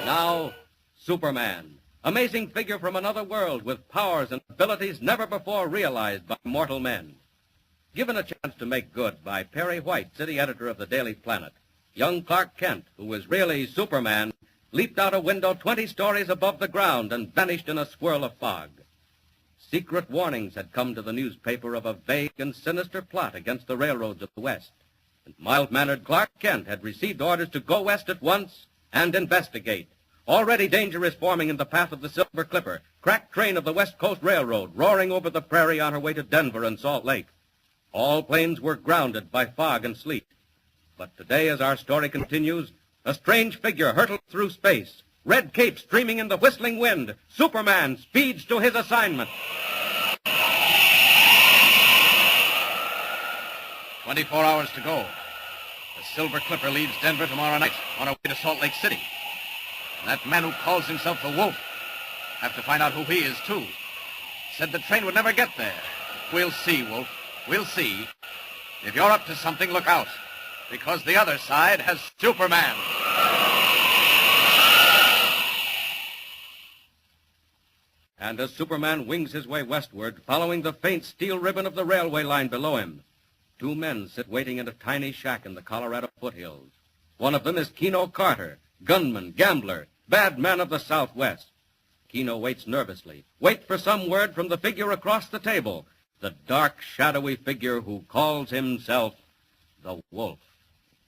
Now, Superman. Amazing figure from another world with powers and abilities never before realized by mortal men. Given a chance to make good by Perry White, city editor of the Daily Planet, young Clark Kent, who was really Superman, leaped out a window 20 stories above the ground and vanished in a swirl of fog. Secret warnings had come to the newspaper of a vague and sinister plot against the railroads of the West, and mild-mannered Clark Kent had received orders to go west at once and investigate. Already danger is forming in the path of the Silver Clipper, crack train of the West Coast Railroad, roaring over the prairie on her way to Denver and Salt Lake. All planes were grounded by fog and sleet. But today, as our story continues, a strange figure hurtled through space. Red cape streaming in the whistling wind. Superman speeds to his assignment. 24 hours to go. The Silver Clipper leaves Denver tomorrow night on her way to Salt Lake City. And that man who calls himself the Wolf, have to find out who he is, too. Said the train would never get there. We'll see, Wolf. We'll see. If you're up to something, look out. Because the other side has Superman. And as Superman wings his way westward, following the faint steel ribbon of the railway line below him, two men sit waiting in a tiny shack in the Colorado foothills. One of them is Keno Carter, gunman, gambler, bad man of the Southwest. Keno waits nervously, waits for some word from the figure across the table, the dark, shadowy figure who calls himself the Wolf.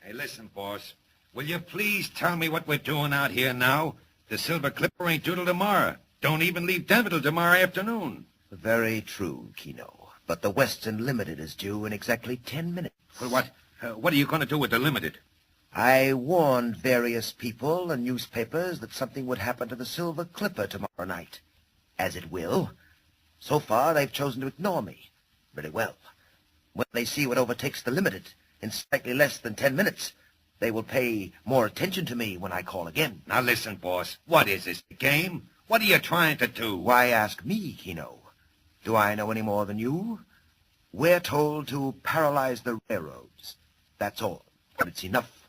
Hey, listen, boss. Will you please tell me what we're doing out here now? The Silver Clipper ain't due till tomorrow. Don't even leave Denver till tomorrow afternoon. Very true, Keno. But the Western Limited is due in exactly 10 minutes. Well, what are you going to do with the Limited? I warned various people and newspapers that something would happen to the Silver Clipper tomorrow night. As it will. So far, they've chosen to ignore me. Very well. When they see what overtakes the Limited in slightly less than 10 minutes, they will pay more attention to me when I call again. Now, listen, boss. What is this, a game? What are you trying to do? Why ask me, Keno? Do I know any more than you? We're told to paralyze the railroads. That's all. But it's enough.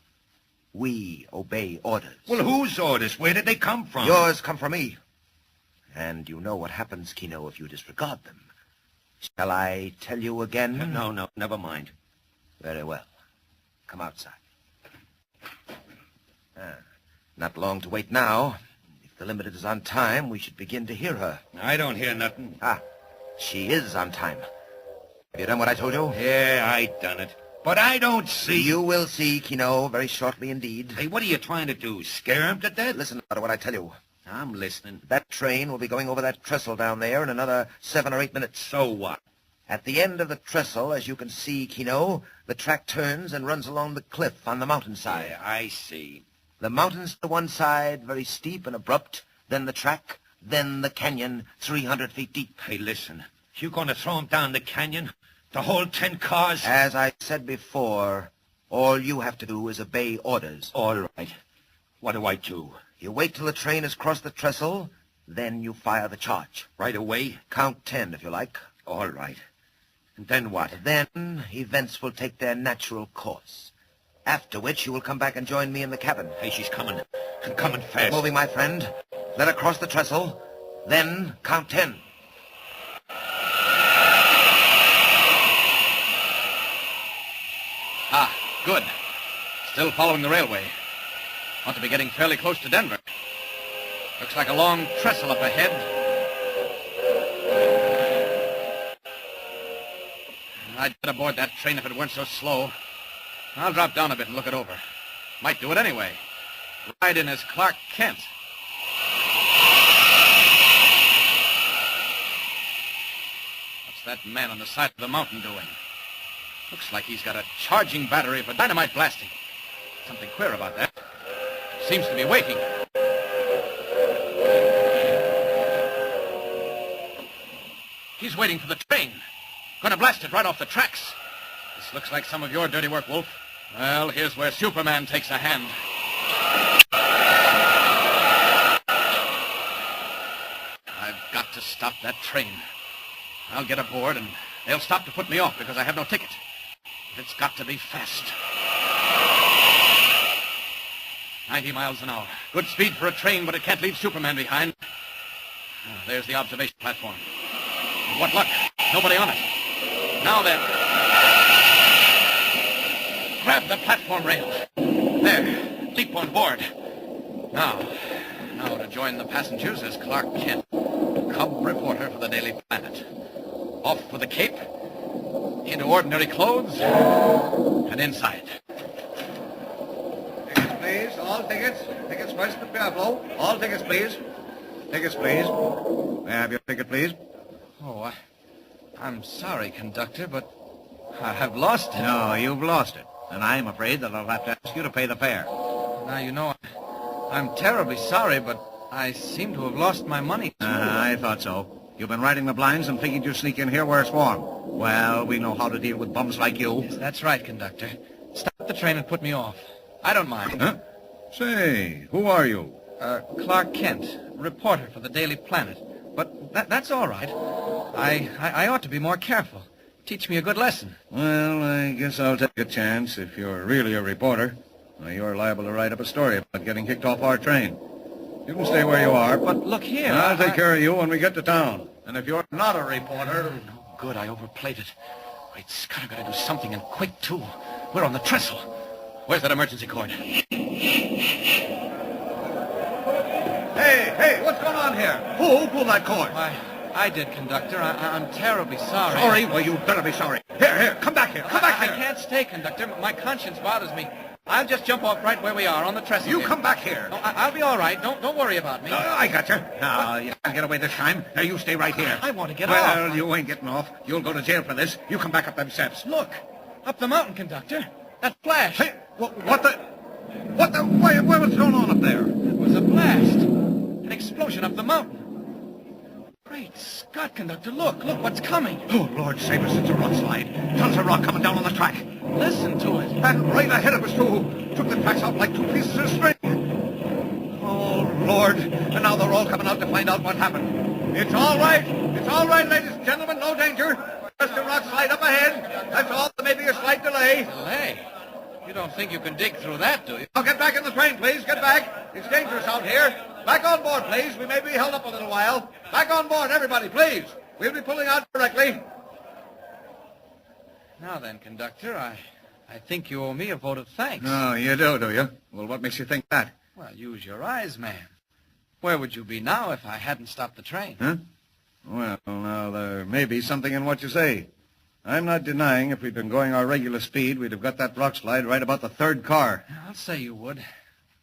We obey orders. Well, whose orders? Where did they come from? Yours come from me. And you know what happens, Keno, if you disregard them. Shall I tell you again? No, never mind. Very well. Come outside. Not long to wait now. If the Limited is on time, we should begin to hear her. I don't hear nothing. She is on time. Have you done what I told you? Yeah, I done it. But I don't see... You will see, Keno, very shortly indeed. Hey, what are you trying to do? Scare him to death? Listen to what I tell you. I'm listening. That train will be going over that trestle down there in another 7 or 8 minutes. So what? At the end of the trestle, as you can see, Keno, the track turns and runs along the cliff on the mountainside. Yeah, I see. The mountains to one side, very steep and abrupt, then the track, then the canyon, 300 feet deep. Hey, listen, you going to throw him down the canyon? The whole 10 cars? As I said before, all you have to do is obey orders. All right. What do I do? You wait till the train has crossed the trestle, then you fire the charge. Right away? Count 10, if you like. All right. And then what? Then events will take their natural course. After which you will come back and join me in the cabin. Hey, she's coming. And coming fast. Moving, my friend. Let her cross the trestle. Then count 10. Good. Still following the railway. Ought to be getting fairly close to Denver. Looks like a long trestle up ahead. I'd better board that train if it weren't so slow. I'll drop down a bit and look it over. Might do it anyway. Ride in as Clark Kent. What's that man on the side of the mountain doing? Looks like he's got a charging battery for dynamite blasting. Something queer about that. Seems to be waiting. He's waiting for the train. Gonna blast it right off the tracks. This looks like some of your dirty work, Wolf. Well, here's where Superman takes a hand. I've got to stop that train. I'll get aboard, and they'll stop to put me off because I have no ticket. But it's got to be fast. 90 miles an hour. Good speed for a train, but it can't leave Superman behind. There's the observation platform. What luck. Nobody on it. Now then. Grab the platform rail. There. Leap on board. Now to join the passengers is Clark Kent, cub reporter for the Daily Planet. Off for the Cape, into ordinary clothes, and inside. Tickets, please. All tickets. Tickets first, prepare flow. All tickets, please. Tickets, please. May I have your ticket, please? Oh, I'm sorry, conductor, but I've lost it. No, you've lost it. And I'm afraid that I'll have to ask you to pay the fare. Now, you know, I'm terribly sorry, but I seem to have lost my money, too. I thought so. You've been riding the blinds and figured you'd sneak in here where it's warm. Well, we know how to deal with bums like you. Yes, that's right, conductor. Stop the train and put me off. I don't mind. Huh? Say, who are you? Clark Kent, reporter for the Daily Planet. But that's all right. I ought to be more careful. Teach me a good lesson. Well, I guess I'll take a chance if you're really a reporter. Now, you're liable to write up a story about getting kicked off our train. You can stay where you are, But look here. I'll take care of you when we get to town. And if you're not a reporter... No good, I overplayed it. Great Scott, I've got to do something, and quick, too. We're on the trestle. Where's that emergency cord? Hey, what's going on here? Who pulled that cord? Why, I did, conductor. I'm terribly sorry. Sorry? Well, you better be sorry. Here, come back here. Come back I here. can't stay, conductor. My conscience bothers me. I'll just jump off right where we are, on the trestle. You here. come back here. No, I'll be all right. Don't worry about me. I got you. No, you can't get away this time. Now, you stay right here. I want to get off. Well, you ain't getting off. You'll go to jail for this. You come back up them steps. Look, up the mountain, conductor. That flash. Hey, what the... What's going on up there? It was a blast. An explosion up the mountain. Great Scott, conductor, look what's coming. Oh, Lord save us, it's a rock slide. Tons of rock coming down on the track. Listen to it. And right ahead of us, too. Took the tracks out like two pieces of string. Oh, Lord. And now they're all coming out to find out what happened. It's all right. It's all right, ladies and gentlemen. No danger. Just a rock slide up ahead. That's all. There may be a slight delay. Delay? You don't think you can dig through that, do you? Now, get back in the train, please. Get back. It's dangerous out here. Back on board, please. We may be held up a little while. Back on board, everybody, please. We'll be pulling out directly. Now then, conductor, I think you owe me a vote of thanks. Oh, you do you? Well, what makes you think that? Well, use your eyes, man. Where would you be now if I hadn't stopped the train? Huh? Well, now, there may be something in what you say. I'm not denying if we'd been going our regular speed, we'd have got that rock slide right about the third car. I'll say you would.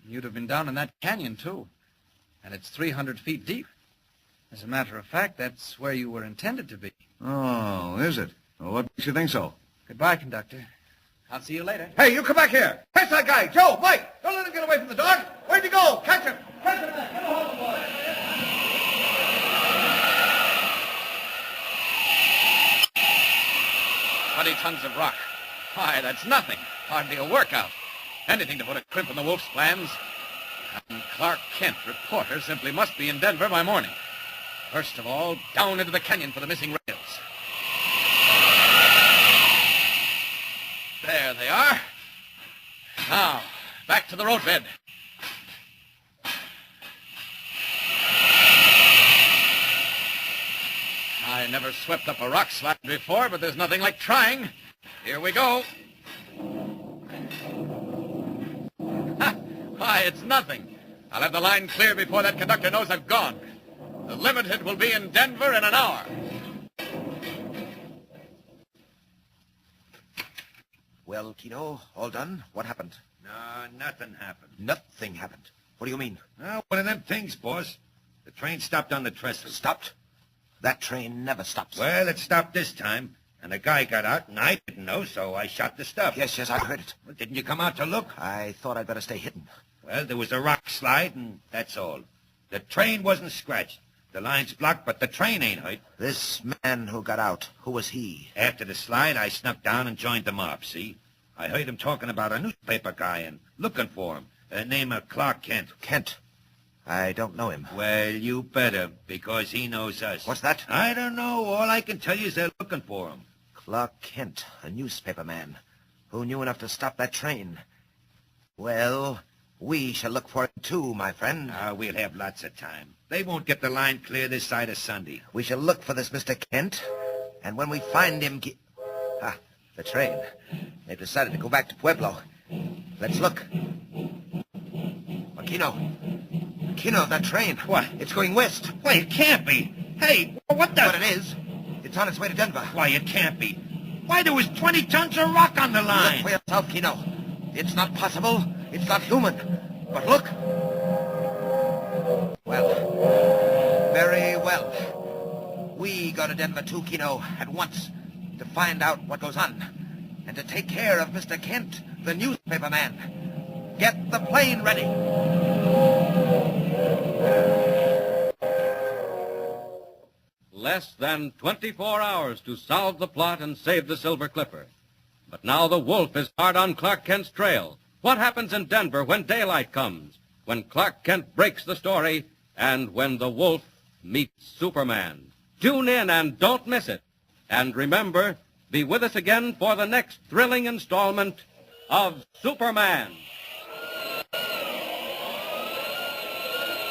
You'd have been down in that canyon, too. And it's 300 feet deep. As a matter of fact, that's where you were intended to be. Oh, is it? Well, what makes you think so? Goodbye, conductor. I'll see you later. Hey, you come back here. Catch that guy. Joe, Mike, don't let him get away from the dark. Where'd he go? Catch him. Catch him, man. Get a hold of the boy. 20 tons of rock. Why, that's nothing. Hardly a workout. Anything to put a crimp in the Wolf's plans. And Clark Kent, reporter, simply must be in Denver by morning. First of all, down into the canyon for the missing rails. There they are. Now, back to the roadbed. I never swept up a rock slide before, but there's nothing like trying. Here we go. Why, it's nothing. I'll have the line clear before that conductor knows I've gone. The Limited will be in Denver in an hour. Well, Keno, all done? What happened? No, nothing happened. Nothing happened. What do you mean? One of them things, boss. The train stopped on the trestle. Stopped? That train never stops. Well, it stopped this time, and a guy got out, and I didn't know, so I shot the stuff. Yes, I heard it. Well, didn't you come out to look? I thought I'd better stay hidden. Well, there was a rock slide, and that's all. The train wasn't scratched. The line's blocked, but the train ain't hurt. This man who got out, who was he? After the slide, I snuck down and joined the mob, see? I heard him talking about a newspaper guy and looking for him, name of Clark Kent. Kent. I don't know him. Well, you better, because he knows us. What's that? I don't know. All I can tell you is they're looking for him. Clark Kent, a newspaper man, who knew enough to stop that train. Well, We shall look for him too, my friend. We'll have lots of time. They won't get the line clear this side of Sunday. We shall look for this Mr. Kent, and when we find him... the train. They've decided to go back to Pueblo. Let's look. Keno, that train. What? It's going west. Why, it can't be. Hey, what the... But it is. It's on its way to Denver. Why, it can't be. Why, there was 20 tons of rock on the line. Look for yourself, Keno. It's not possible. It's not human. But look. Well, very well. We go to Denver too, Keno, at once, to find out what goes on, and to take care of Mr. Kent, the newspaper man. Get the plane ready. Less than 24 hours to solve the plot and save the Silver Clipper. But now the wolf is hard on Clark Kent's trail. What happens in Denver when daylight comes? When Clark Kent breaks the story, and when the wolf meets Superman? Tune in and don't miss it. And remember, be with us again for the next thrilling installment of Superman.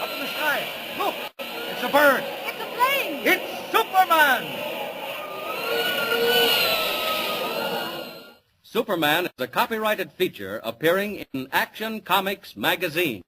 Up in the sky. Look, it's a bird. It's a plane! It's Superman! Superman is a copyrighted feature appearing in Action Comics magazine.